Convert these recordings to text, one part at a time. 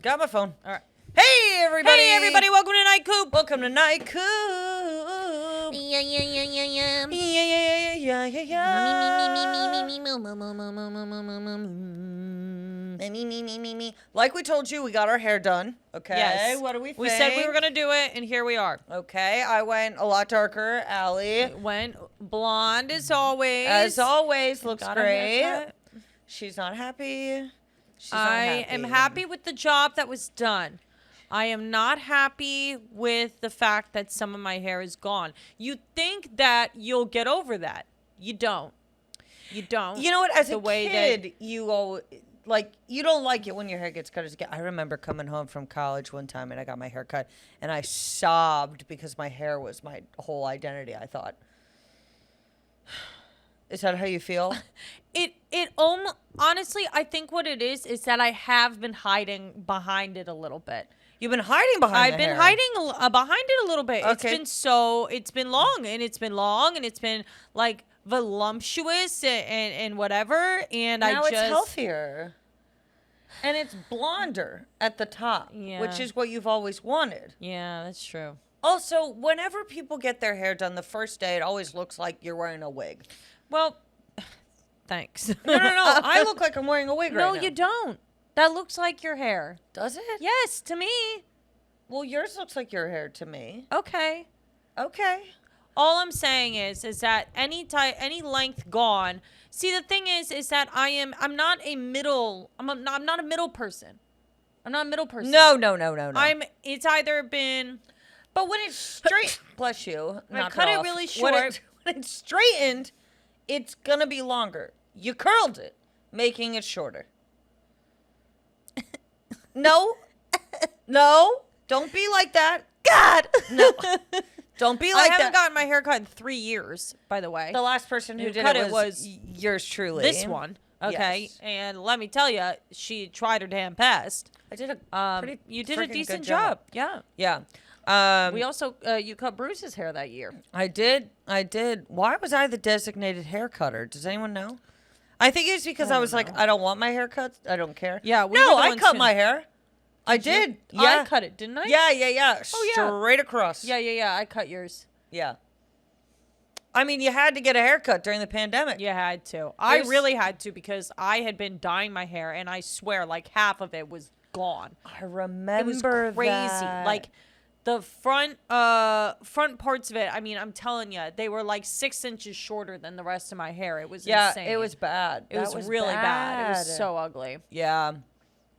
Got my phone. All right. Hey, everybody. Hey, everybody. Welcome to NIGHTCOOP. Welcome to NIGHTCOOP. Yeah. Me. Like we told you, we got our hair done. Okay. Yes. What do we think? We said we were going to do it, and here we are. Okay. I went a lot darker. Allie. Went blonde as always. As always. Looks Got a great. haircut. She's not happy. I am happy with the job that was done. I am not happy with the fact that some of my hair is gone. You think that you'll get over that. You don't. You don't. You know what? As the a way kid, you don't like it when your hair gets cut. I remember coming home from college one time and I got my hair cut and I sobbed because my hair was my whole identity. I thought, is that how you feel? Honestly, I think what it is that I have been hiding behind it a little bit. You've been hiding behind I've been hiding behind it a little bit. Okay. It's been long and it's been like voluptuous and whatever. And now it's healthier. And it's blonder at the top, which is what you've always wanted. Yeah, that's true. Also, whenever people get their hair done the first day, it always looks like you're wearing a wig. Well, thanks. No. I look like I'm wearing a wig right now. No, you don't. That looks like your hair. Does it? Yes, to me. Well, yours looks like your hair to me. Okay. All I'm saying is that any length gone. See, the thing is that I'm not a middle person. I'm not a middle person. No. It's either been. But when it's straight, bless you. I cut it really short. When it's straightened, it's gonna be longer. You curled it, making it shorter. No, don't be like that. God, no, don't be like that. I haven't gotten my hair cut in 3 years, by the way. The last person who did cut it was yours truly. This one, okay. Yes. And let me tell you, she tried her damn best. I did a pretty. You did a freaking decent good job. Yeah. Yeah. We also you cut Bruce's hair that year. I did. Why was I the designated hair cutter? Does anyone know? I think it's because I was like, I don't want my hair cut. I don't care. Yeah. I cut my hair. I did. Yeah. I cut it, didn't I? Yeah. Oh, yeah. Straight across. Yeah. I cut yours. Yeah. I mean, you had to get a haircut during the pandemic. You had to. I really had to because I had been dyeing my hair, and I swear, like half of it was gone. I remember it was crazy. that. Like the front parts of it. I mean, I'm telling you, they were like 6 inches shorter than the rest of my hair. It was insane. It was bad. It was really bad. It was so ugly. Yeah.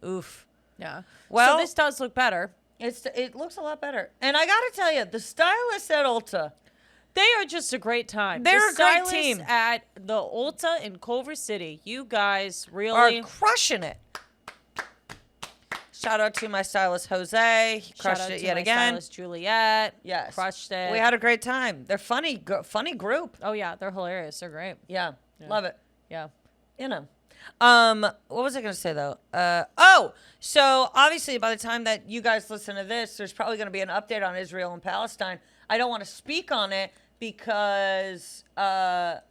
Oof. Yeah. Well, so this does look better. It looks a lot better. And I got to tell you, the stylists at Ulta, they are just a great time. They're a great team at the Ulta in Culver City. You guys really are crushing it. Shout out to my stylist Jose. He crushed it yet again. Stylist Juliet. Yes. Crushed it. We had a great time. They're funny group. Oh yeah, they're hilarious. They're great. Yeah. Love it. Yeah. You know. What was I going to say though? So obviously by the time that you guys listen to this, there's probably going to be an update on Israel and Palestine. I don't want to speak on it because, it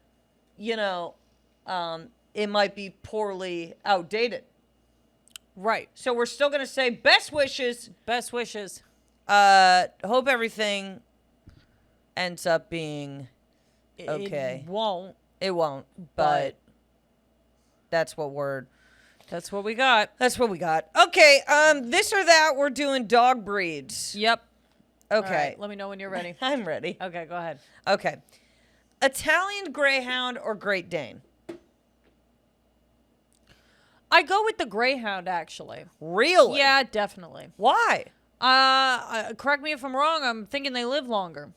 might be poorly outdated. Right. So we're still going to say best wishes. Best wishes. Hope everything ends up being okay. It won't. But that's what we got. Okay, this or that, we're doing dog breeds. Yep. Okay. Right, let me know when you're ready. I'm ready. Okay, go ahead. Okay. Italian Greyhound or Great Dane? I go with the Greyhound, actually. Really? Yeah, definitely. Why? Correct me if I'm wrong. I'm thinking they live longer.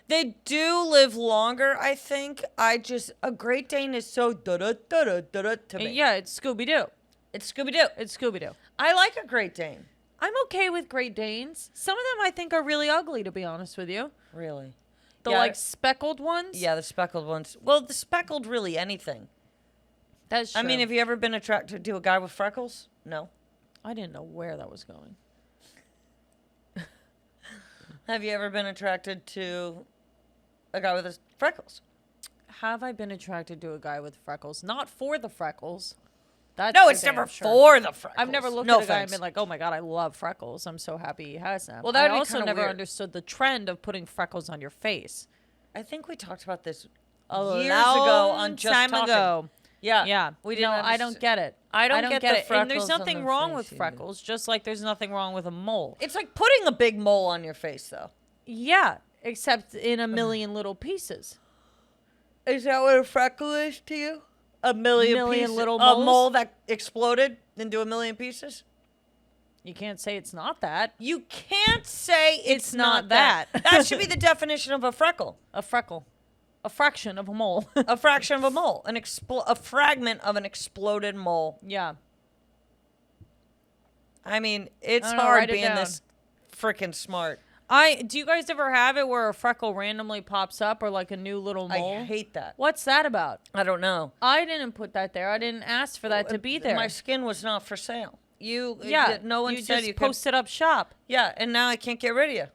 They do live longer, I think. A Great Dane is so da-da-da-da-da-da to me. Yeah, it's Scooby-Doo. It's Scooby-Doo. It's Scooby-Doo. I like a Great Dane. I'm okay with Great Danes. Some of them I think are really ugly, to be honest with you. Really? The speckled ones? Yeah, the speckled ones. Well, the speckled really anything. That's true. I mean, have you ever been attracted to a guy with freckles? No. I didn't know where that was going. Have you ever been attracted to a guy with freckles? Have I been attracted to a guy with freckles? Not for the freckles. That's No, for it's damn never sure. for the freckles. I've never looked no at a guy and offense. been like, oh my God, I love freckles. I'm so happy he has them. Well, I that'd be also kinda never weird. understood the trend of putting freckles on your face. I think we talked about this A years ago on long Just time Talking. ago. Yeah. Yeah. We didn't No, I don't get it. I don't get the it. And there's freckles on nothing the wrong face with either. freckles, just like there's nothing wrong with a mole. It's like putting a big mole on your face, though. Yeah, except in a million little pieces. Is that what a freckle is to you? A million pieces? little A moles? mole that exploded into a million pieces? You can't say it's not that. You can't say it's not that. that. That should be the definition of a freckle. A freckle. A fraction of a mole. A fraction of a mole. A fragment of an exploded mole. Yeah. I mean, it's I don't know, hard write it being down. this freaking smart. Do you guys ever have it where a freckle randomly pops up or like a new little mole? I hate that. What's that about? I don't know. I didn't put that there. I didn't ask for that to be there. My skin was not for sale. Yeah. No one you said just you could. posted up shop. Yeah, and now I can't get rid of you.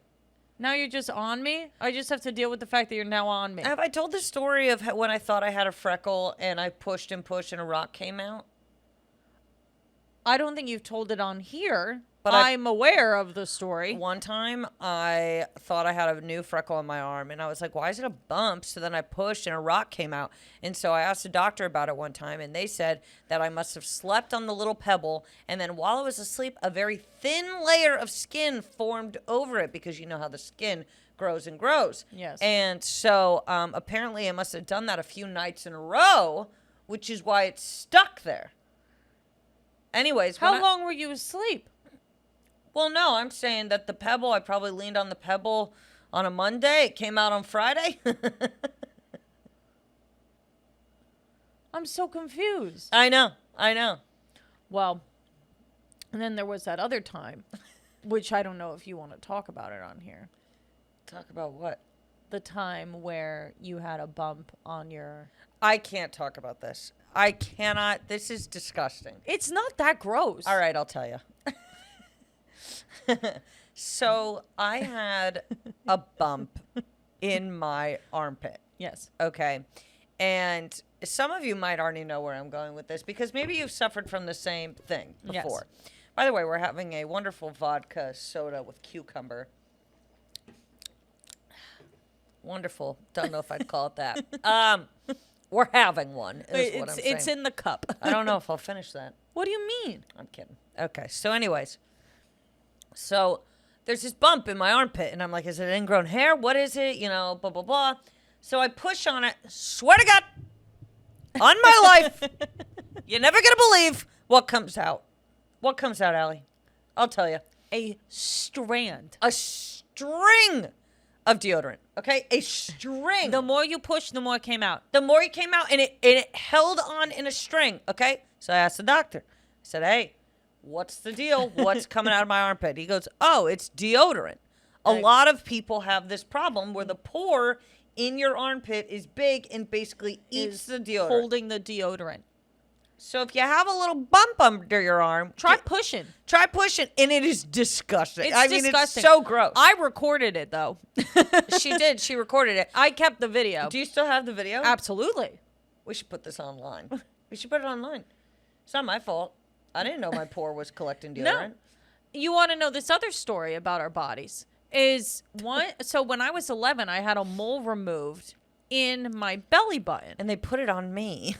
Now you're just on me? I just have to deal with the fact that you're now on me. Have I told the story of when I thought I had a freckle and I pushed and pushed and a rock came out? I don't think you've told it on here, But but I'm aware of the story. One time I thought I had a new freckle on my arm and I was like, why is it a bump? So then I pushed and a rock came out. And so I asked the doctor about it one time and they said that I must have slept on the little pebble. And then while I was asleep, a very thin layer of skin formed over it because you know how the skin grows and grows. Yes. And so apparently I must have done that a few nights in a row, which is why it's stuck there. Anyways. How long were you asleep? Well, no, I'm saying that the pebble, I probably leaned on the pebble on a Monday. It came out on Friday. I'm so confused. I know. Well, and then there was that other time, which I don't know if you want to talk about it on here. Talk about what? The time where you had a bump on your... I can't talk about this. I cannot. This is disgusting. It's not that gross. All right, I'll tell you. So I had a bump in my armpit. Yes. Okay. And some of you might already know where I'm going with this because maybe you've suffered from the same thing before. Yes. By the way, we're having a wonderful vodka soda with cucumber. Wonderful. Don't know if I'd call it that. We're having one, is what I'm saying. It's in the cup. I don't know if I'll finish that. What do you mean? I'm kidding. Okay. So anyways. So there's this bump in my armpit, and I'm like, is it ingrown hair? What is it? You know, blah, blah, blah. So I push on it. Swear to God, on my life, you're never going to believe what comes out. What comes out, Allie? I'll tell you. A strand. A string of deodorant, okay? A string. The more you push, the more it came out. The more it came out, and it held on in a string, okay? So I asked the doctor. I said, hey, what's the deal? What's coming out of my armpit? He goes, oh, it's deodorant. A lot of people have this problem where the pore in your armpit is big and basically eats the deodorant. Holding the deodorant. So if you have a little bump under your arm, Try pushing. Try pushing, and it is disgusting. It's I mean, disgusting. it's so gross. I recorded it, though. She did. She recorded it. I kept the video. Do you still have the video? Absolutely. We should put this online. We should put it online. It's not my fault. I didn't know my pore was collecting deodorant. No. You want to know this other story about our bodies? So when I was 11, I had a mole removed in my belly button. And they put it on me.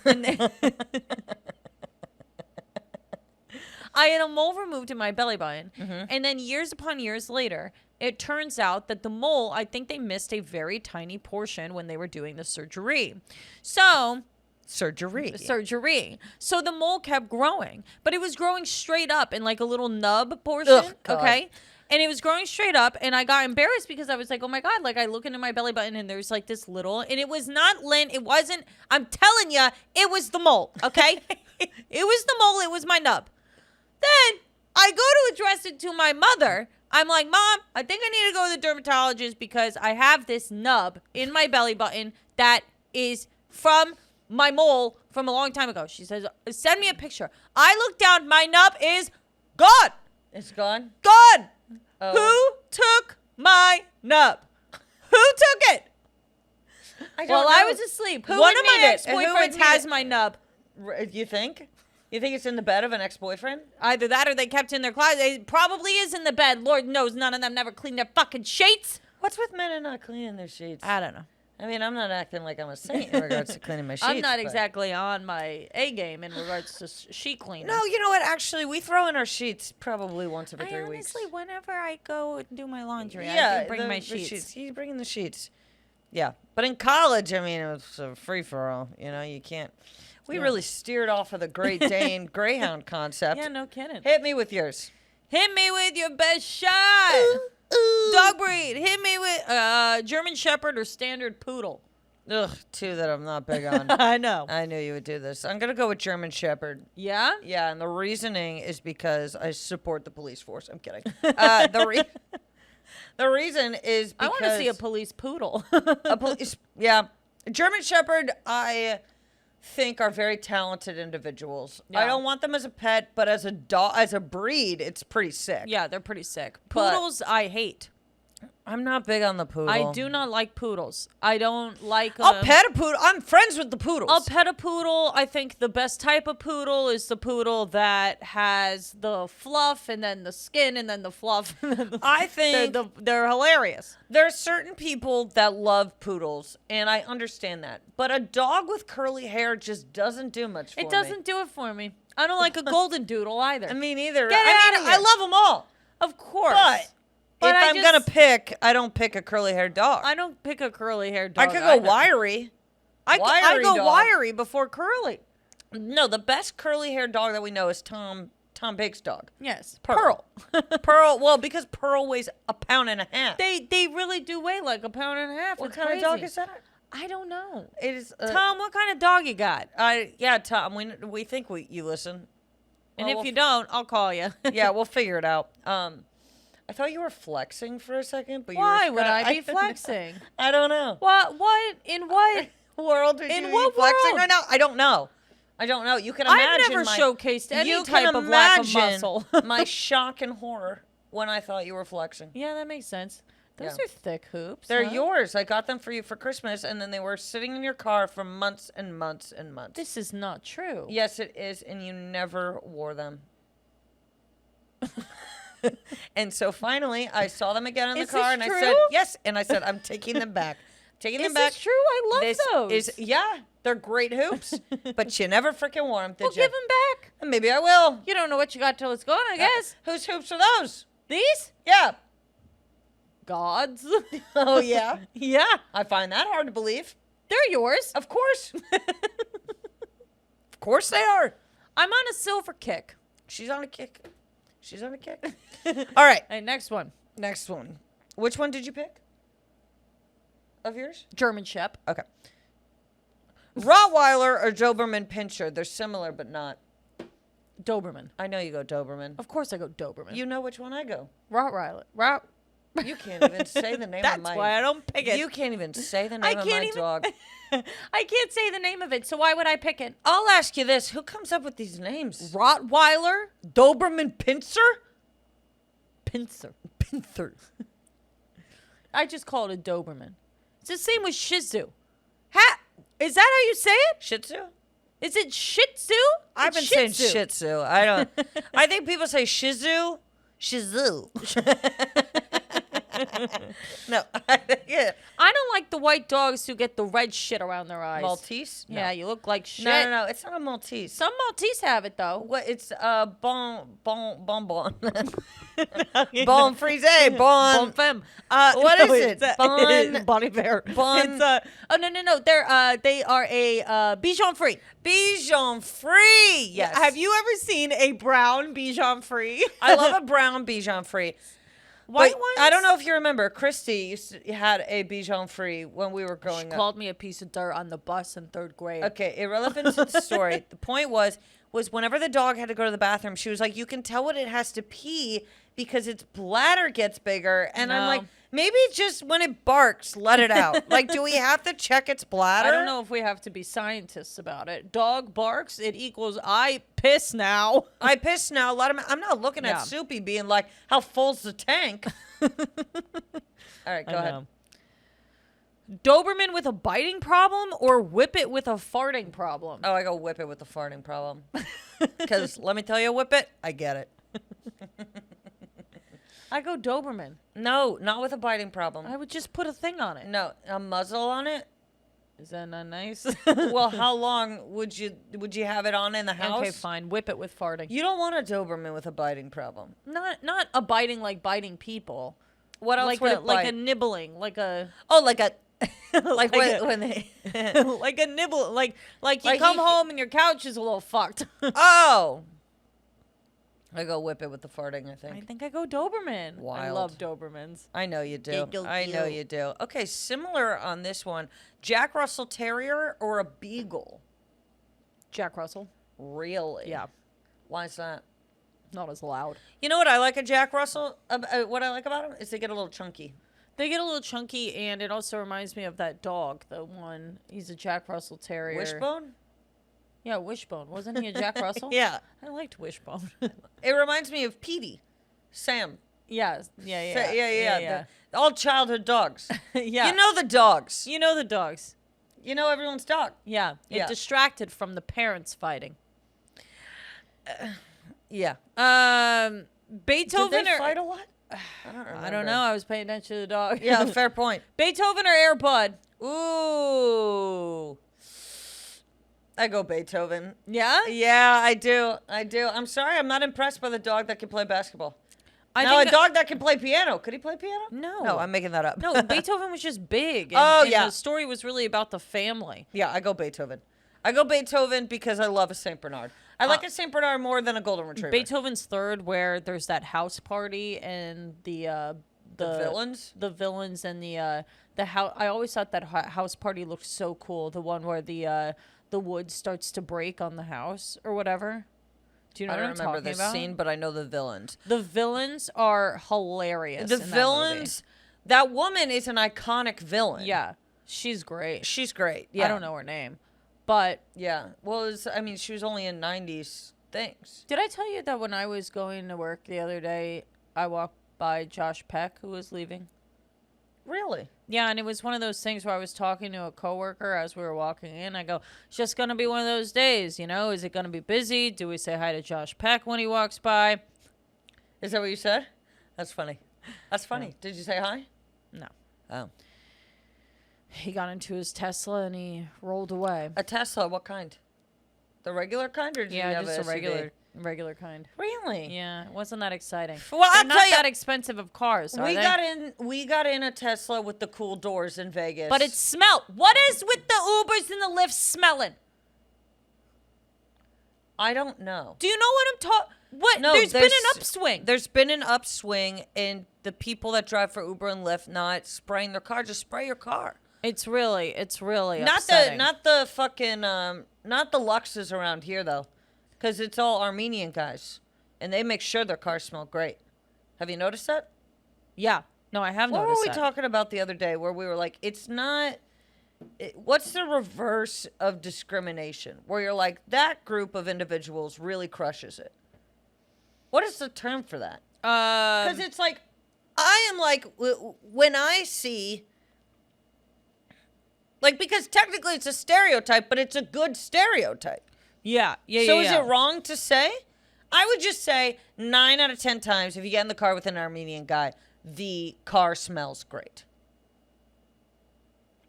I had a mole removed in my belly button. Mm-hmm. And then years upon years later, it turns out that the mole, I think they missed a very tiny portion when they were doing the surgery. So Surgery. So the mole kept growing, but it was growing straight up in like a little nub portion. Ugh, God. Okay. And it was growing straight up, and I got embarrassed because I was like, oh my God, like I look into my belly button and there's like this little, and it was not lint. It wasn't, I'm telling you, it was the mole. Okay. It was the mole. It was my nub. Then I go to address it to my mother. I'm like, Mom, I think I need to go to the dermatologist because I have this nub in my belly button that is from my mole from a long time ago. She says, send me a picture. I look down. My nub is gone. It's gone? Gone. Oh. Who took my nub? Who took it? I don't Well, know. I was asleep. Who One would of my need it? Who would ex-boyfriends need has it? my nub. You think? You think it's in the bed of an ex-boyfriend? Either that or they kept it in their closet. It probably is in the bed. Lord knows none of them never clean their fucking sheets. What's with men and not cleaning their sheets? I don't know. I mean, I'm not acting like I'm a saint in regards to cleaning my sheets. I'm not but- exactly on my A game in regards to sheet cleaning. No, you know what? Actually, we throw in our sheets probably once every 3 weeks. Honestly, whenever I go and do my laundry, Yeah, I do bring my the sheets. He's bringing the sheets. Yeah, but in college, I mean, it was a free-for-all. You know, you can't. We really steered off of the Great Dane Greyhound concept. Yeah, no kidding. Hit me with yours. Hit me with your best shot. Dog breed. Hit me with German Shepherd or Standard Poodle. Ugh, two that I'm not big on. I know. I knew you would do this. I'm gonna go with German Shepherd. Yeah? Yeah, and the reasoning is because I support the police force. I'm kidding. The reason is because I want to see a police poodle. a police. Yeah, German Shepherd. I think are very talented individuals. I Yeah. don't want them as a pet, but as a dog, as a breed, it's pretty sick. Yeah, they're pretty sick. But- Poodles, I hate. I'm not big on the poodle. I do not like poodles. I don't like. I'll pet a poodle. I'm friends with the poodles. I'll pet a poodle. I think the best type of poodle is the poodle that has the fluff and then the skin and then the fluff. And then I think they're hilarious. there are certain people that love poodles, and I understand that. But a dog with curly hair just doesn't do much for me. It doesn't do it for me. I don't like a golden doodle either. I mean, either. Get I outta mean, I here. love them all. Of course. But if I I'm just- gonna pick, I don't pick a curly haired dog. I don't pick a curly haired dog. I could go either. wiry. I Wiry go dog. wiry before curly. No, the best curly haired dog that we know is Tom Pick's dog. Yes. Pearl. Pearl. Well, because Pearl weighs 1.5 pounds. They really do weigh like 1.5 pounds. What It's kind crazy. of dog is that? I don't know. It is Tom, what kind of dog you got? Yeah, Tom. We think you listen. And Well, if you don't, I'll call you. yeah, we'll figure it out. I thought you were flexing for a second, but Why you were would I be flexing? I don't know. What? In what? World are In you what flexing world? right now? I don't know. You can imagine. I've never showcased any you type can of lack of imagine muscle. my shock and horror when I thought you were flexing. Yeah, that makes sense. Those Yeah. are thick hoops. They're huh? yours. I got them for you for Christmas, and then they were sitting in your car for months and months and months. This is not true. Yes, it is, and you never wore them. And so finally, I saw them again in the Is car, this and I true? said, "Yes." And I said, "I'm taking them back. Taking them Is back." this true? I love This those. is they're great hoops, but you never freaking wore them, did Well, you? give them back. Maybe I will. You don't know what you got till it's gone, I guess. Whose hoops are those? These? Yeah. God's. Oh yeah. Yeah. I find that hard to believe. They're yours. Of course. Of course they are. I'm on a silver kick. She's on a kick. She's on a kick. All right. Hey, next one. Next one. Which one did you pick? Of yours? German Shep. Okay. Rottweiler or Doberman Pinscher. They're similar, but not. Doberman. I know you go Doberman. Of course I go Doberman. You know which one I go. Rottweiler. You can't even say the name That's of my. why I don't pick it. You can't even say the I name of my can't even- dog. I can't say the name of it, so why would I pick it? I'll ask you this: who comes up with these names? Rottweiler. Doberman Pinscher? Pincer. Pinscher. I just call it a Doberman. It's the same with Shih Tzu. Is that how you say it? Shih Tzu? Is it Shih Tzu? I've been It's saying Tzu. Shih Tzu. I don't. I think people say Shih Tzu. Shih Tzu. No. Yeah. I don't like the white dogs who get the red shit around their eyes. Maltese? No. Yeah, you look like shit. No. It's not a Maltese. Some Maltese have it though. What? It's bon. Bon frise. Bon. Bon femme. What no, is it? it's, Bon- Bon Iver. Bon- It's, oh no. They are a Bichon Frise. Bichon Frise. Yes. Have you ever seen a brown Bichon Frise? I love a brown Bichon Frise. White But ones? I don't know if you remember, Christy had a Bichon Frise when we were growing up. Called me a piece of dirt on the bus in 3rd grade. Okay, irrelevant to the story. The point was whenever the dog had to go to the bathroom, she was like, you can tell when it has to pee because its bladder gets bigger. And I'm No. like, maybe just when it barks, let it out. Like, do we have to check its bladder? I don't know if we have to be scientists about it. Dog barks, it equals I piss now. I piss now. I'm not looking Yeah. at Soupy being like, how full's the tank? All right, go ahead. Doberman with a biting problem or Whip It with a farting problem? Oh, I go Whip It with the farting problem. Because let me tell you, Whip It, I get it. I go Doberman. No, not with a biting problem. I would just put a thing on it. No, a muzzle on it. Is that not nice? Well, how long would you have it on in the house? Okay, fine. Whip It with farting. You don't want a Doberman with a biting problem. Not a biting like biting people. What else would it bite? Like a nibbling, like a like a like when they like a nibble, like you come home and your couch is a little fucked. Oh. I go Whip It with the farting, I think. I go Doberman. Wild. I love Dobermans. I know you do. I know you do. Okay, similar on this one. Jack Russell Terrier or a Beagle? Jack Russell. Really? Yeah. Why is that? Not as loud. You know what I like a Jack Russell? What I like about them is they get a little chunky. They get a little chunky, and it also reminds me of that dog. The one, he's a Jack Russell Terrier. Wishbone? Yeah, Wishbone. Wasn't he a Jack Russell? Yeah. I liked Wishbone. It reminds me of Petey. Sam. Yeah. The all childhood dogs. Yeah. You know the dogs. You know the dogs. You know everyone's dog. Yeah. It distracted from the parents fighting. Yeah. Beethoven Did they or fight a lot? I don't remember. I don't know. I was paying attention to the dog. Yeah, fair point. Beethoven or Air Bud? Ooh. I go Beethoven. Yeah? Yeah, I do. I'm sorry, I'm not impressed by the dog that can play basketball. I Now, think a dog that can play piano. Could he play piano? No. No, I'm making that up. No, Beethoven was just big. And the story was really about the family. Yeah, I go Beethoven. I go Beethoven because I love a St. Bernard. I like a St. Bernard more than a Golden Retriever. Beethoven's Third, where there's that house party and the villains? The villains and the house. I always thought that house party looked so cool. The one where the wood starts to break on the house or whatever. Do you know what I'm talking about? I don't remember this scene, but I know the villains. The villains are hilarious. The villains, that woman is an iconic villain. Yeah, she's great. She's great. Yeah. I don't know her name, but yeah. Well, she was only in 90s things. Did I tell you that when I was going to work the other day, I walked by Josh Peck, who was leaving? Really? Yeah, and it was one of those things where I was talking to a coworker as we were walking in. I go, it's just going to be one of those days, you know? Is it going to be busy? Do we say hi to Josh Peck when he walks by? Is that what you said? That's funny. That's funny. Yeah. Did you say hi? No. Oh. He got into his Tesla and he rolled away. A Tesla? What kind? The regular kind, or did you have just a regular kind. Really? Yeah, it wasn't that exciting. Well, I'm not that expensive of cars. We got in a Tesla with the cool doors in Vegas, but it smelled. What is with the Ubers and the Lyfts smelling? I don't know. Do you know what I'm talking? What? No, there's been an upswing. There's been an upswing in the people that drive for Uber and Lyft not spraying their car. Just spray your car. It's really not upsetting. not the fucking not the Luxes around here though, because it's all Armenian guys, and they make sure their cars smell great. Have you noticed that? Yeah. No, I have noticed that. What were we talking about the other day where we were like, it's not... what's the reverse of discrimination? Where you're like, that group of individuals really crushes it. What is the term for that? Because it's like, I am like, when I see... Like, because technically it's a stereotype, but it's a good stereotype. Yeah. So is it wrong to say? I would just say 9 out of 10 times, if you get in the car with an Armenian guy, the car smells great.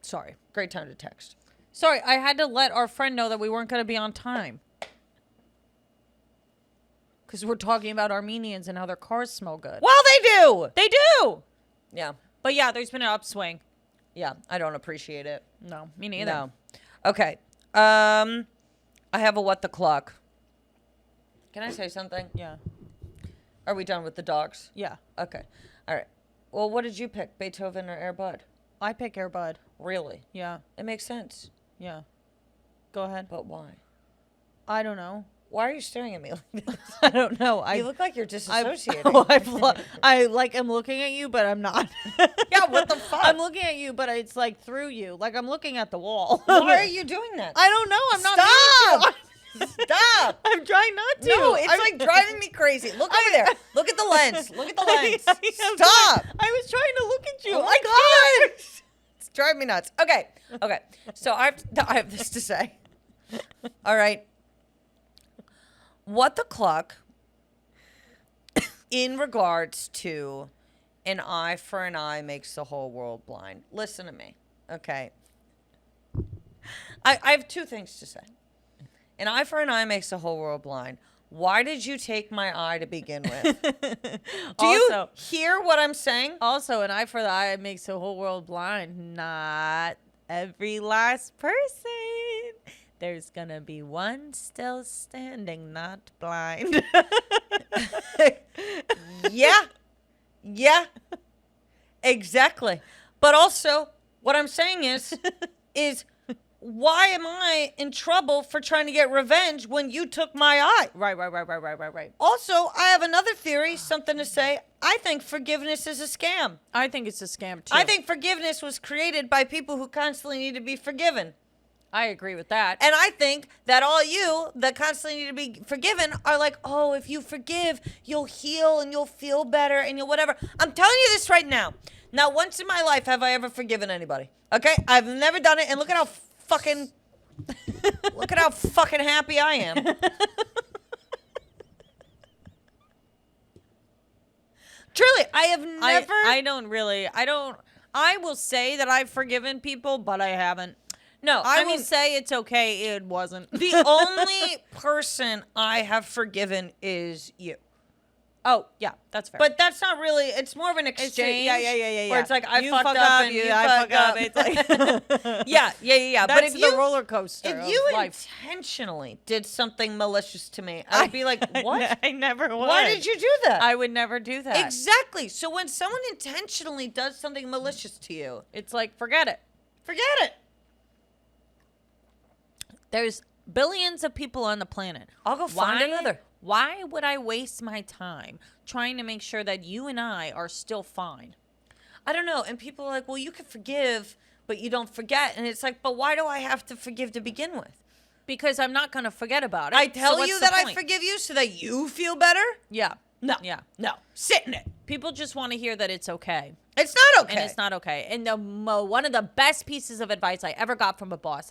Sorry. Great time to text. Sorry, I had to let our friend know that we weren't going to be on time. Because we're talking about Armenians and how their cars smell good. Well, they do! They do! Yeah. But yeah, there's been an upswing. Yeah, I don't appreciate it. No, me neither. No. Okay. I have a what the clock. Can I say something? Yeah. Are we done with the dogs? Yeah. Okay. All right. Well, what did you pick, Beethoven or Air Bud? I pick Air Bud. Really? Yeah. It makes sense. Yeah. Go ahead. But why? I don't know. Why are you staring at me like this? I don't know. You look like you're disassociating. I'm looking at you, but I'm not. Yeah, what the fuck? I'm looking at you, but it's like through you. Like I'm looking at the wall. Why are you doing that? I don't know. I'm not. Stop! Stop! I'm trying not to. No, it's like driving me crazy. Look over there. Look at the lens. Look at the lens. Stop! I was trying to look at you. Oh my God! Drive me nuts. Okay. So I have this to say. All right. What the cluck in regards to an eye for an eye makes the whole world blind. Listen to me. Okay. I have two things to say. An eye for an eye makes the whole world blind. Why did you take my eye to begin with? Do you hear what I'm saying? Also, an eye for the eye makes the whole world blind. Not every last person. There's gonna be one still standing, not blind. Yeah. Exactly. But also, what I'm saying is why am I in trouble for trying to get revenge when you took my eye? Right. Also, I have another theory, something to say. I think forgiveness is a scam. I think it's a scam, too. I think forgiveness was created by people who constantly need to be forgiven. I agree with that. And I think that all you that constantly need to be forgiven are like, oh, if you forgive, you'll heal and you'll feel better and you'll whatever. I'm telling you this right now. Not once in my life have I ever forgiven anybody. Okay? I've never done it. And look at how fucking happy I am. Truly, I have never. I will say that I've forgiven people, but I haven't. No, I will say it's okay. It wasn't. The only person I have forgiven is you. Oh, yeah, that's fair. But that's not really, it's more of an exchange. Yeah. Where it's like, you fucked up and you fuck up. It's like, yeah. That's But if the roller coaster if of you life. intentionally did something malicious to me, I'd be like, what? I never would. Why did you do that? I would never do that. Exactly. So when someone intentionally does something malicious to you, It's like, forget it. forget it. There's billions of people on the planet. I'll go find another. Why would I waste my time trying to make sure that you and I are still fine? I don't know. And people are like, well, you can forgive, but you don't forget. And it's like, but why do I have to forgive to begin with? Because I'm not going to forget about it. I tell So you what's that the I point? forgive you so that you feel better? Yeah. No. Yeah. No. Sit in it. People just want to hear that it's okay. It's not okay. And it's not okay. And one of the best pieces of advice I ever got from a boss,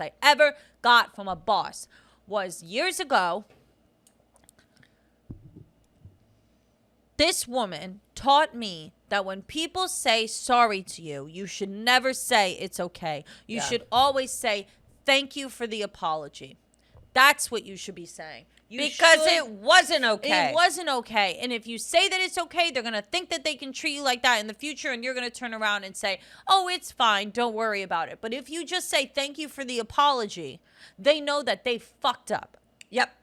was years ago. This woman taught me that when people say sorry to you, you should never say it's okay. You should always say thank you for the apology. That's what you should be saying. It wasn't okay. It wasn't okay. And if you say that it's okay, they're going to think that they can treat you like that in the future, and you're going to turn around and say, oh, it's fine. Don't worry about it. But if you just say thank you for the apology, they know that they fucked up. Yep.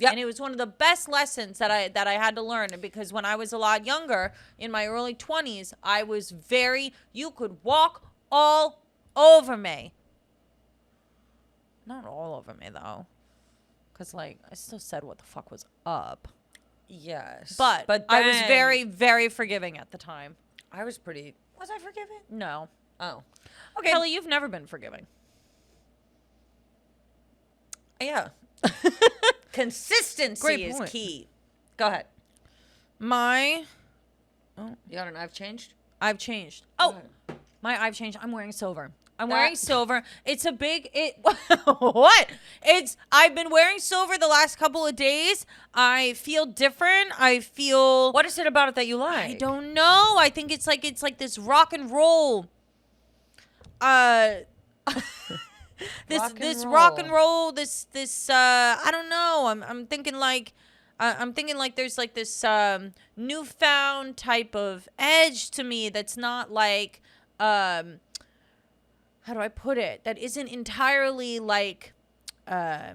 And it was one of the best lessons that I had to learn, because when I was a lot younger, in my early 20s, I was you could walk all over me. Not all over me, though. Because, I still said what the fuck was up. Yes. But I was very, very forgiving at the time. Was I forgiving? No. Oh. Okay. Kelly, you've never been forgiving. Yeah. Consistency Great is point. key. Go ahead. You got an I've changed? I've changed. Oh. I've changed. I'm wearing silver. I'm That- wearing silver. It's a big what? I've been wearing silver the last couple of days. I feel different. What is it about it that you like? I don't know. I think it's like this rock and roll. This rock and roll. This I don't know. I'm thinking like there's like this newfound type of edge to me that's not like how do I put it? That isn't entirely like Well,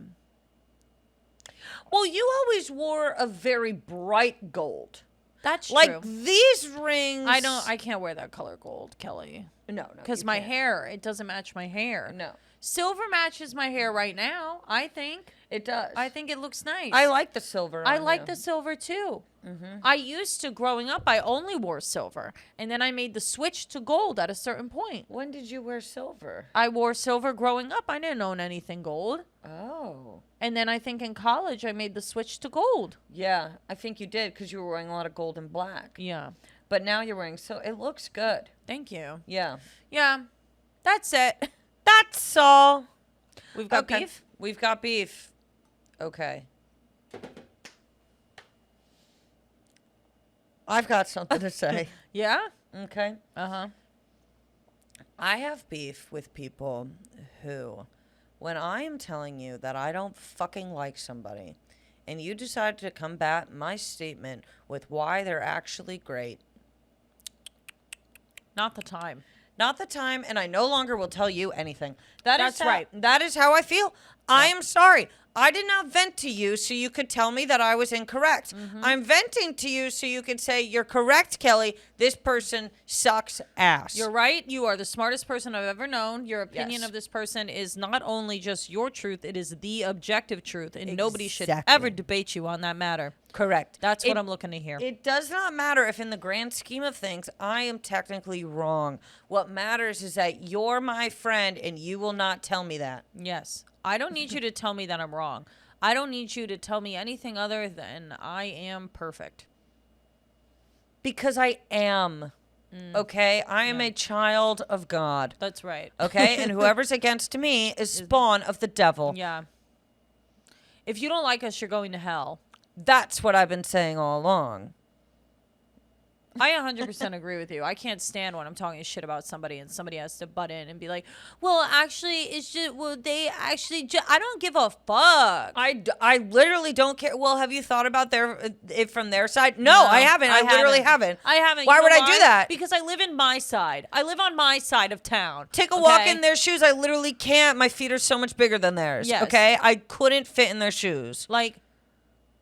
you always wore a very bright gold. That's true. Like these rings. I can't wear that color gold, Kelly. No. Because my hair, it doesn't match my hair. No. Silver matches my hair right now, I think. It does. I think it looks nice. I like the silver. I on like you. the silver too. Mm-hmm. I used to, growing up, I only wore silver. And then I made the switch to gold at a certain point. When did you wear silver? I wore silver growing up. I didn't own anything gold. Oh. And then I think in college I made the switch to gold. Yeah, I think you did because you were wearing a lot of gold and black. Yeah. But now you're wearing it looks good. Thank you. Yeah. Yeah. That's it. That's all. We've got Okay. beef. We've got beef. Okay. I've got something to say. Yeah. Okay. Uh-huh. I have beef with people who, when I am telling you that I don't fucking like somebody, and you decide to combat my statement with why they're actually great, Not the time. not the time, and I no longer will tell you anything. That's right. That is how I feel. I am sorry. I did not vent to you so you could tell me that I was incorrect. I'm venting to you so you could say, you're correct, Kelly. This person sucks ass. You're right. You are the smartest person I've ever known. Your opinion Yes. of this person is not only just your truth, it is the objective truth, and nobody should Exactly. ever debate you on that matter. correct. That's what I'm looking to hear. It does not matter if in the grand scheme of things, I am technically wrong. What matters is that you're my friend and you will not tell me that. Yes. I don't need you to tell me that I'm wrong. I don't need you to tell me anything other than I am perfect. Because I am. Okay? I am a child of God. That's right. Okay? And whoever's against me is spawn of the devil. Yeah. If you don't like us, you're going to hell. That's what I've been saying all along. I 100% agree with you. I can't stand when I'm talking shit about somebody and somebody has to butt in and be like, well, actually, it's just, well, they actually, I don't give a fuck. I literally don't care. Well, have you thought about it from their side? No, I haven't. I literally haven't. I haven't. Why You know would I do that? Because I live in my side. I live on my side of town. Take a walk okay? in their shoes. I literally can't. My feet are so much bigger than theirs. Yes. Okay? I couldn't fit in their shoes. Like,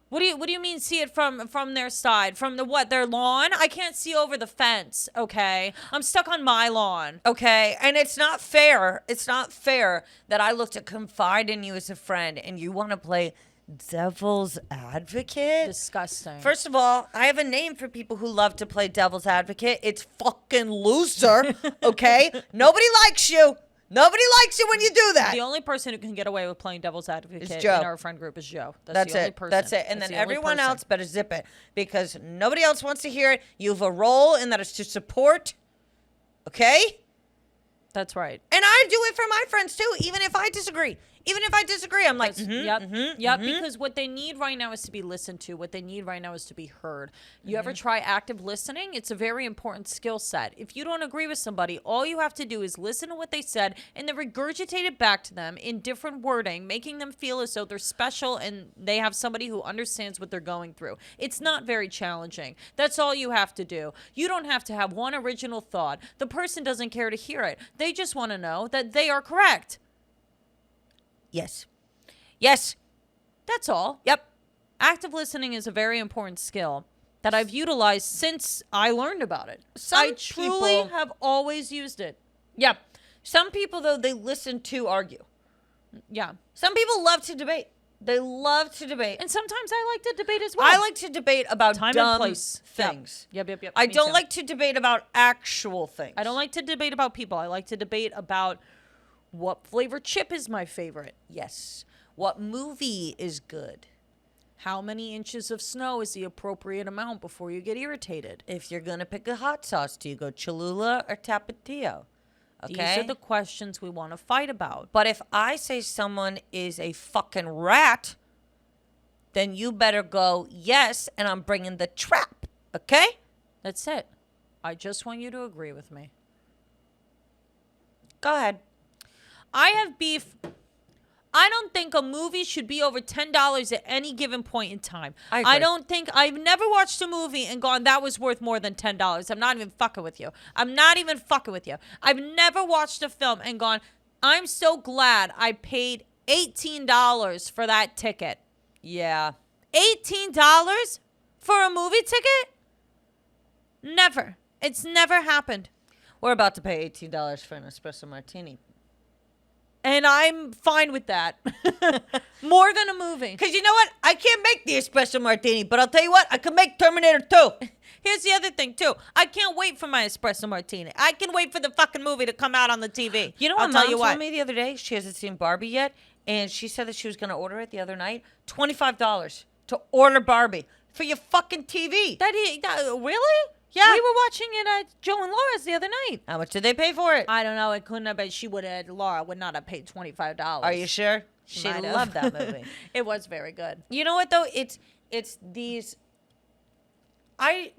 what do you mean see it from their side? From their lawn? I can't see over the fence, okay? I'm stuck on my lawn. Okay? And it's not fair. It's not fair that I look to confide in you as a friend and you want to play devil's advocate. Disgusting. First of all, I have a name for people who love to play devil's advocate. It's fucking loser. Okay? Nobody likes you. Nobody likes you when you do that. The only person who can get away with playing devil's advocate It's Joe. in our friend group is Joe. That's the only it. person. That's it. And That's then the only everyone person. else better zip it because nobody else wants to hear it. You have a role and that is to support. Okay? That's right. And I do it for my friends too, even if I disagree. Even if I disagree, I'm like, Because what they need right now is to be listened to. What they need right now is to be heard. You ever try active listening? It's a very important skill set. If you don't agree with somebody, all you have to do is listen to what they said and then regurgitate it back to them in different wording, making them feel as though they're special and they have somebody who understands what they're going through. It's not very challenging. That's all you have to do. You don't have to have one original thought. The person doesn't care to hear it. They just want to know that they are correct. yes. Yes. That's all. Yep. Active listening is a very important skill that I've utilized since I learned about it. I truly people- have always used it. Yep. Some people, though, they listen to argue. Yeah. Some people love to debate. They love to debate. And sometimes I like to debate as well. I like to debate about Time dumb and place. things. Yep. I Me don't too. like to debate about actual things. I don't like to debate about people. I like to debate about what flavor chip is my favorite. Yes. What movie is good? How many inches of snow is the appropriate amount before you get irritated? If you're going to pick a hot sauce, do you go Cholula or Tapatio? Okay. These are the questions we want to fight about. But if I say someone is a fucking rat, then you better go, yes, and I'm bringing the trap. Okay? That's it. I just want you to agree with me. Go ahead. I have beef. I don't think a movie should be over $10 at any given point in time. I agree. don't think I've never watched a movie and gone, that was worth more than $10. I'm not even fucking with you. I've never watched a film and gone, I'm so glad I paid $18 for that ticket. Yeah. $18 for a movie ticket? Never. It's never happened. We're about to pay $18 for an espresso martini. And I'm fine with that. More than a movie. Because you know what? I can't make the espresso martini, but I'll tell you what, I can make Terminator 2. Here's the other thing, too. I can't wait for my espresso martini. I can wait for the fucking movie to come out on the TV. You know I'll what tell Mom you told what. me the other day? She hasn't seen Barbie yet, and she said that she was going to order it the other night. $25 to order Barbie for your fucking TV. Really? Yeah. We were watching it at Joe and Laura's the other night. How much did they pay for it? I don't know. It couldn't have been. Laura would not have paid $25. Are you sure? She loved that movie. It was very good. You know what, though? It's these... I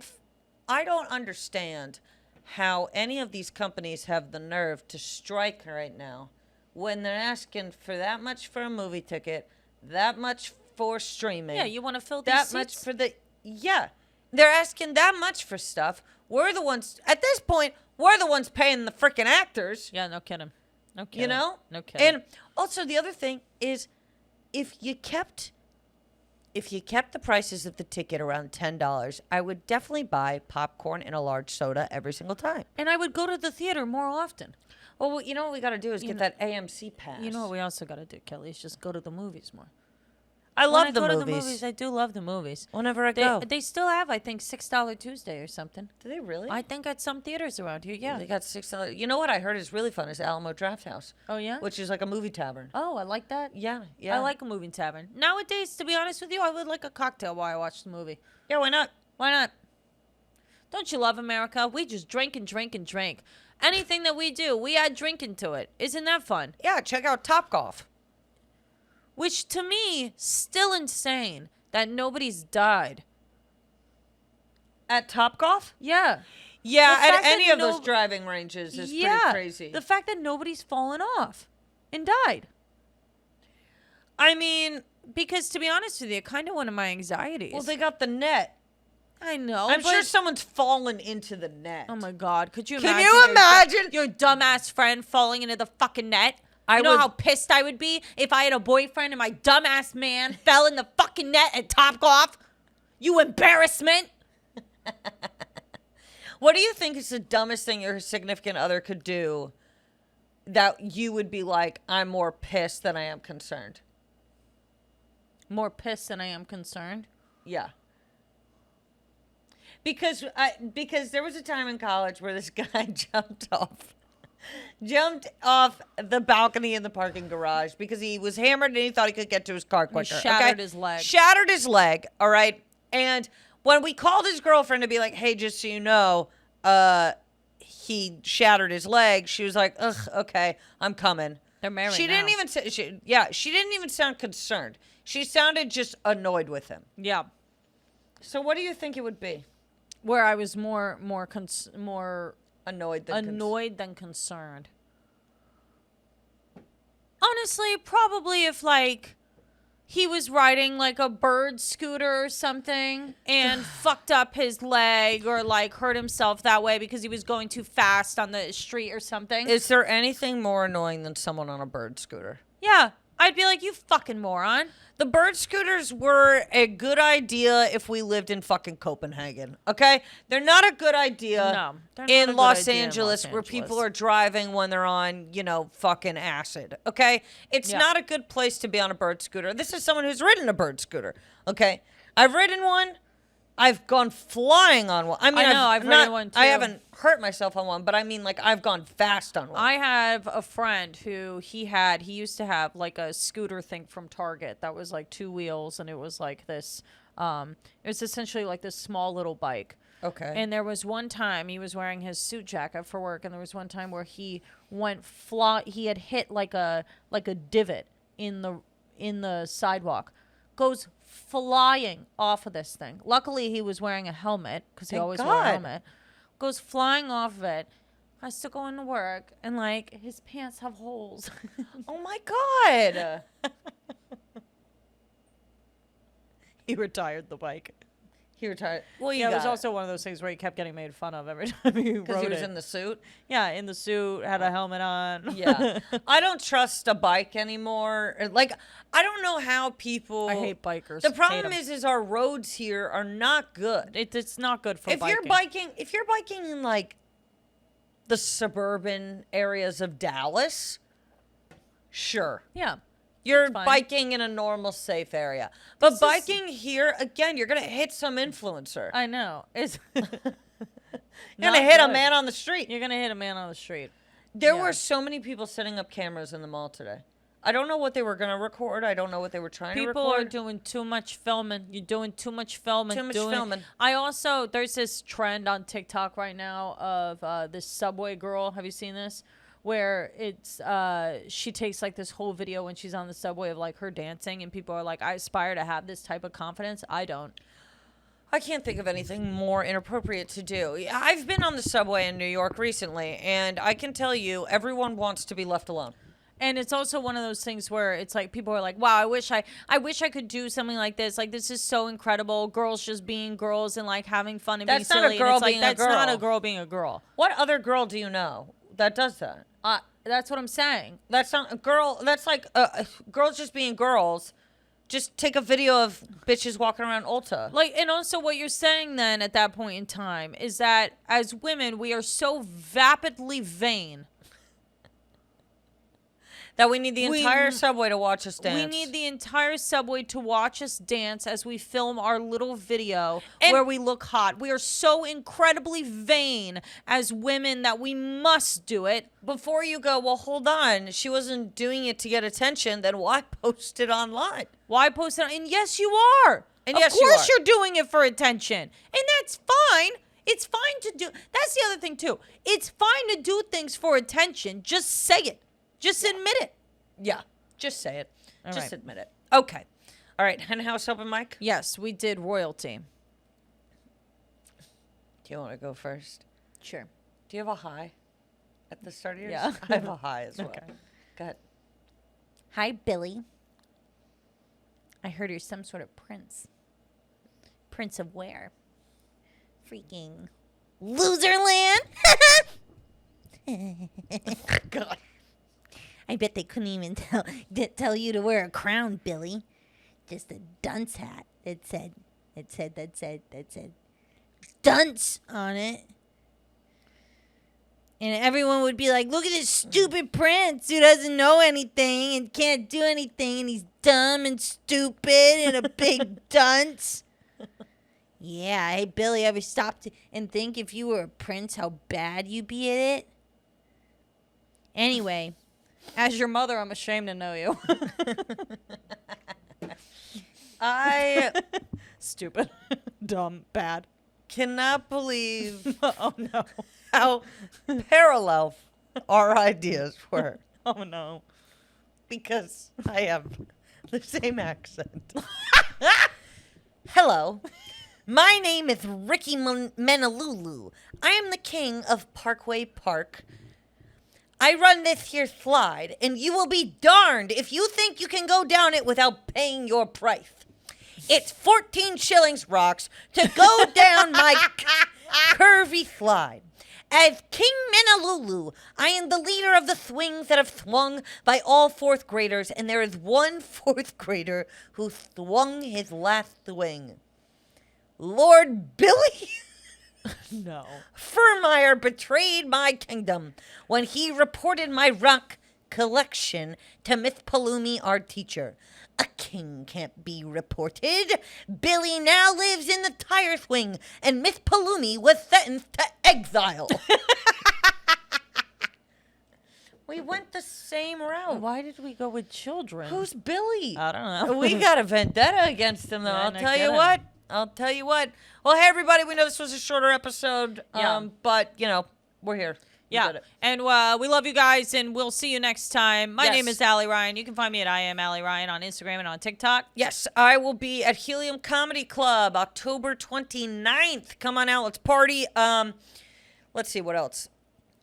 don't understand how any of these companies have the nerve to strike right now when they're asking for that much for a movie ticket, that much for streaming. Yeah, you want to fill these that seats? much for the... Yeah. They're asking that much for stuff. We're the ones... At this point, we're the ones paying the freaking actors. Yeah, no kidding. No kidding. You know? No kidding. And also the other thing is if you kept the prices of the ticket around $10, I would definitely buy popcorn and a large soda every single time. And I would go to the theater more often. Well, you know what we got to do is get that AMC pass. You know what we also got to do, Kelly, is just go to the movies more. I love the When I go movies. to the movies, I do love the movies. Whenever I go. They still have, I think, $6 Tuesday or something. Do they really? I think at some theaters around here, yeah. They got $6. You know what I heard is really fun is Alamo Draft House. Oh, yeah? Which is like a movie tavern. Oh, I like that. Yeah. I like a movie tavern. Nowadays, to be honest with you, I would like a cocktail while I watch the movie. Yeah, why not? Why not? Don't you love America? We just drink and drink and drink. Anything that we do, we add drinking to it. Isn't that fun? Yeah, check out Topgolf. Which, to me, still insane that nobody's died. At Topgolf? Yeah. Yeah, The at fact that any of those driving ranges is pretty crazy. The fact that nobody's fallen off and died. I mean... Because, to be honest with you, kind of one of my anxieties. Well, they got the net. I know. I'm sure someone's fallen into the net. Oh, my God. Could you Can imagine? you imagine? Your dumbass friend falling into the fucking net? You know how pissed I would be if I had a boyfriend and my dumbass man fell in the fucking net at Topgolf? You embarrassment. What do you think is the dumbest thing your significant other could do that you would be like, I'm more pissed than I am concerned? More pissed than I am concerned? Yeah. Because there was a time in college where this guy jumped off the balcony in the parking garage because he was hammered and he thought he could get to his car quicker. He shattered his leg. Shattered his leg, all right? And when we called his girlfriend to be like, hey, just so you know, he shattered his leg, she was like, ugh, okay, I'm coming. They're married She didn't even say, she didn't even sound concerned. She sounded just annoyed with him. Yeah. So what do you think it would be? Where I was more Annoyed than concerned. Honestly, probably if like he was riding like a bird scooter or something and fucked up his leg or like hurt himself that way because he was going too fast on the street or something. Is there anything more annoying than someone on a bird scooter? Yeah. I'd be like, you fucking moron. The bird scooters were a good idea if we lived in fucking Copenhagen, okay? They're not a good idea in Los Angeles where people are driving when they're on, fucking acid, okay? It's not a good place to be on a bird scooter. This is someone who's ridden a bird scooter, okay? I've ridden one. I've gone flying on one. I mean, I've ridden one too. I haven't hurt myself on one, but I mean, like, I've gone fast on one. I have a friend who he used to have like a scooter thing from Target that was like 2 wheels, and it was like this, it was essentially like this small little bike. Okay. And there was one time he was wearing his suit jacket for work, and there was one time where he he had hit like a divot in the sidewalk, goes flying off of this thing. Luckily, he was wearing a helmet because he always wore a helmet. Goes flying off of it. Has to go into work, and like his pants have holes. Oh my God! He retired the bike. He retired. Well, it was also one of those things where he kept getting made fun of every time he rode it. Because he was in the suit? Yeah, in the suit, had a helmet on. Yeah. I don't trust a bike anymore. Like, I don't know how people... I hate bikers. The problem is our roads here are not good. It's not good for biking. If you're biking in, like, the suburban areas of Dallas, sure. Yeah. You're biking in a normal, safe area. But biking here, again, you're going to hit some influencer. I know. It's you're going to hit a man on the street. You're going to hit a man on the street. There were so many people setting up cameras in the mall today. I don't know what they were going to record. I don't know what they were trying to record. People are doing too much filming. You're doing too much filming. Too much filming. I also, there's this trend on TikTok right now of this Subway girl. Have you seen this? Where it's, she takes like this whole video when she's on the subway of like her dancing, and people are like, I aspire to have this type of confidence. I don't. I can't think of anything more inappropriate to do. I've been on the subway in New York recently, and I can tell you, everyone wants to be left alone. And it's also one of those things where it's like people are like, wow, I wish I could do something like this. Like, this is so incredible. Girls just being girls and like having fun and being silly. That's not a girl being a girl. That's not a girl being a girl. What other girl do you know that does that? That's what I'm saying. That's not a girl. That's like girls just being girls. Just take a video of bitches walking around Ulta. Like, and also what you're saying then at that point in time is that as women, we are so vapidly vain. That we need the entire subway to watch us dance. We need the entire subway to watch us dance as we film our little video where we look hot. We are so incredibly vain as women that we must do it. Before you go, well, hold on. She wasn't doing it to get attention. Then why post it online? Why post it? And yes, you are. And of yes, course you are. You're doing it for attention. And that's fine. It's fine to do. That's the other thing, too. It's fine to do things for attention. Just say it. Just admit it. Yeah, just say it. All just right. admit it. Okay. All right, Hen House Open Mic? Yes, we did royalty. Do you want to go first? Sure. Do you have a high at the start of yours? Yeah. I have a high as well. Okay. Go ahead. Hi, Billy. I heard you're some sort of prince. Prince of where? Freaking Loserland? God. I bet they couldn't even tell you to wear a crown, Billy. Just a dunce hat that said dunce on it. And everyone would be like, look at this stupid prince who doesn't know anything and can't do anything, and he's dumb and stupid and a big dunce. Yeah, hey, Billy, ever stop and think if you were a prince how bad you'd be at it? Anyway. As your mother, I'm ashamed to know you. I Stupid. Dumb. Bad. cannot believe Oh, no. how parallel our ideas were. Oh, no. Because I have the same accent. Hello. My name is Ricky Menalulu. I am the king of Parkway Park. I run this here slide, and you will be darned if you think you can go down it without paying your price. It's 14 shillings rocks to go down my curvy slide. As King Menalulu, I am the leader of the swings that have swung by all fourth graders, and there is one fourth grader who swung his last swing. Lord Billy No. Furmeyer betrayed my kingdom when he reported my rock collection to Miss Palumi, our teacher. A king can't be reported. Billy now lives in the tire swing, and Miss Palumi was sentenced to exile. We went the same route. Why did we go with children? Who's Billy? I don't know. We got a vendetta against him, though. Yeah, I'll no tell you kidding. what. I'll tell you what. Well, hey, everybody. We know this was a shorter episode. Yeah. But, you know, we're here. We Yeah. did it. And we love you guys, and we'll see you next time. My Yes. name is Allie Ryan. You can find me at I am Allie Ryan on Instagram and on TikTok. Yes, I will be at Helium Comedy Club October 29th. Come on out. Let's party. Let's see what else.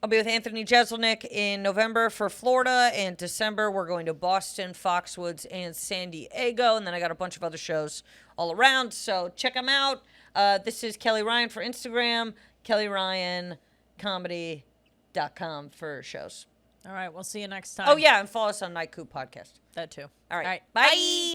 I'll be with Anthony Jeselnik in November for Florida. And December, we're going to Boston, Foxwoods, and San Diego. And then I got a bunch of other shows all around. So check them out. This is Kelly Ryan for Instagram. KellyRyanComedy.com for shows. All right. We'll see you next time. Oh, yeah. And follow us on NIGHTCOOP podcast. That too. All right. All right. Bye.